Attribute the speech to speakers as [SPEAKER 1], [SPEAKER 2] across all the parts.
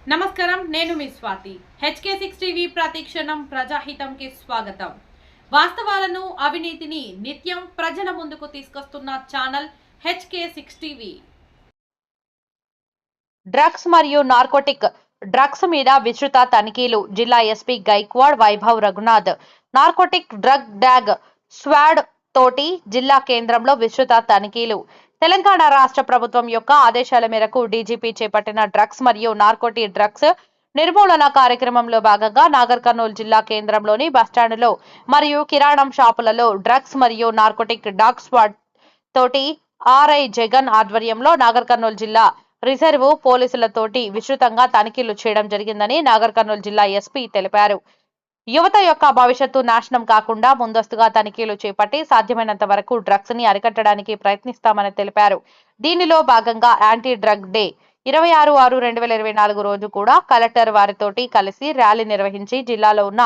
[SPEAKER 1] నమస్కారం, నేను మీ Swathi. HK6 TV ప్రతిక్షణం ప్రజాహితంకి స్వాగతం. వాస్తవాలను, అవినీతిని నిత్యం ప్రజల ముందుకు తీసుకొస్తున్న ఛానల్ HK6 టీవీ.
[SPEAKER 2] డ్రగ్స్ మరియు నార్కోటిక్ డ్రగ్స్ మీద విస్తృత తనిఖీలు. జిల్లా SP Gaikwad Vaibhav Raghunath narcotic drug dog squad తోటి జిల్లా కేంద్రంలో విస్తృత తనిఖీలు. తెలంగాణ రాష్ట్ర ప్రభుత్వం యొక్క ఆదేశాల మేరకు డీజీపీ చేపట్టిన డ్రగ్స్ మరియు నార్కోటిక్ డ్రగ్స్ నిర్మూలన కార్యక్రమంలో భాగంగా నాగర్ కర్నూలు జిల్లా కేంద్రంలోని బస్టాండ్లో మరియు కిరాణం షాపులలో డ్రగ్స్ మరియు నార్కోటిక్ డాగ్ స్క్వాడ్ తోటి ఆర్ఐ జగన్ ఆధ్వర్యంలో నాగర్ కర్నూలు జిల్లా రిజర్వ్ పోలీసులతోటి విస్తృతంగా తనిఖీలు చేయడం జరిగిందని నాగర్ కర్నూలు జిల్లా ఎస్పీ తెలిపారు. యువత యొక్క భవిష్యత్తు నాశనం కాకుండా ముందస్తుగా తనిఖీలు చేపట్టి సాధ్యమైనంత వరకు డ్రగ్స్ ని అరికట్టడానికి ప్రయత్నిస్తామని తెలిపారు. దీనిలో భాగంగా యాంటీ డ్రగ్ డే 26/6/2024 రోజు కూడా కలెక్టర్ వారితోటి కలిసి ర్యాలీ నిర్వహించి జిల్లాలో ఉన్న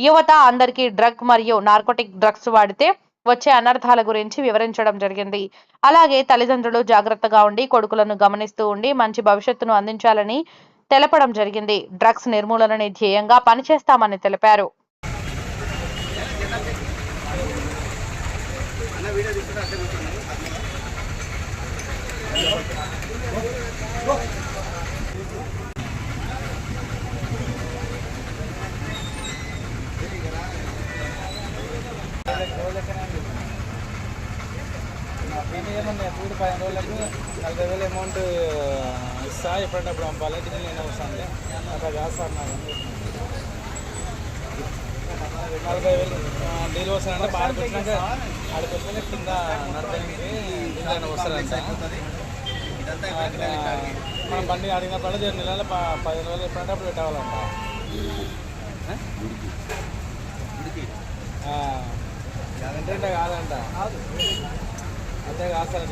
[SPEAKER 2] యువత అందరికీ డ్రగ్ మరియు నార్కోటిక్ డ్రగ్స్ వాడితే వచ్చే అనర్థాల గురించి వివరించడం జరిగింది. అలాగే తల్లిదండ్రులు జాగ్రత్తగా ఉండి కొడుకులను గమనిస్తూ ఉండి మంచి భవిష్యత్తును అందించాలని తెలపడం జరిగింది. డ్రగ్స్ నిర్మూలనని ధ్యేయంగా పనిచేస్తామని తెలిపారు.
[SPEAKER 3] ఇప్పుడు 15 రోజులకు 40,000 అమౌంట్ ఇస్తా, ఎప్పుడప్పుడు పంపాలి. నేను వస్తాను అట్లా కాదు సార్. నాకు 40,000 డీల్ వస్తానంటే ఆడికి వచ్చినాక కింద నడపడానికి కింద వస్తారంట. మనం బండి అడిగినప్పుడు 2 నెలలు 15 రోజులు ఎప్పుడంటే అప్పుడు పెట్టాలంట. ఏంటంటే కాదంట, అంతే కాదు సార్.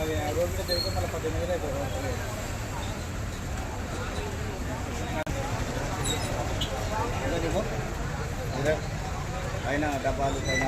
[SPEAKER 3] అది రోడ్ మీద తిరిగితే మళ్ళీ 18,000 అవుతుంది. పైన డబ్బాలు పైన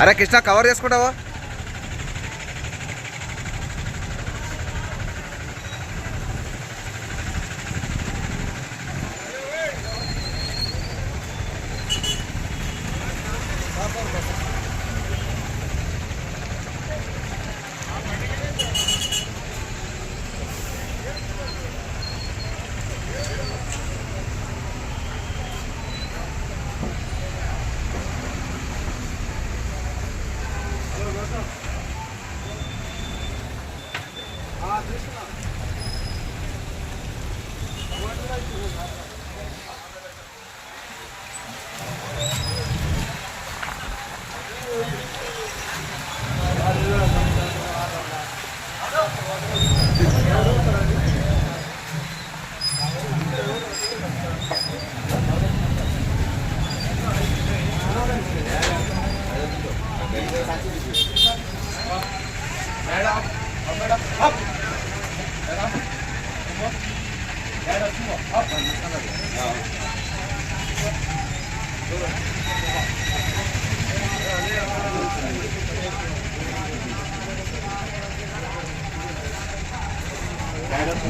[SPEAKER 4] అరే కృష్ణ కవర్ చేసుకుంటావా?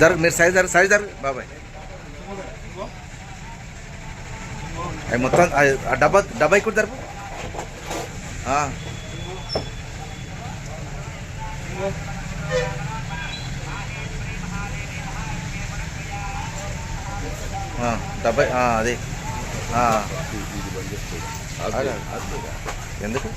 [SPEAKER 4] జరు మీరు సైజ్ జరు బాబాయ్. అవి మొత్తం డబ్బా ఇక్కడ జరుపు. డబ్బా అది ఎందుకు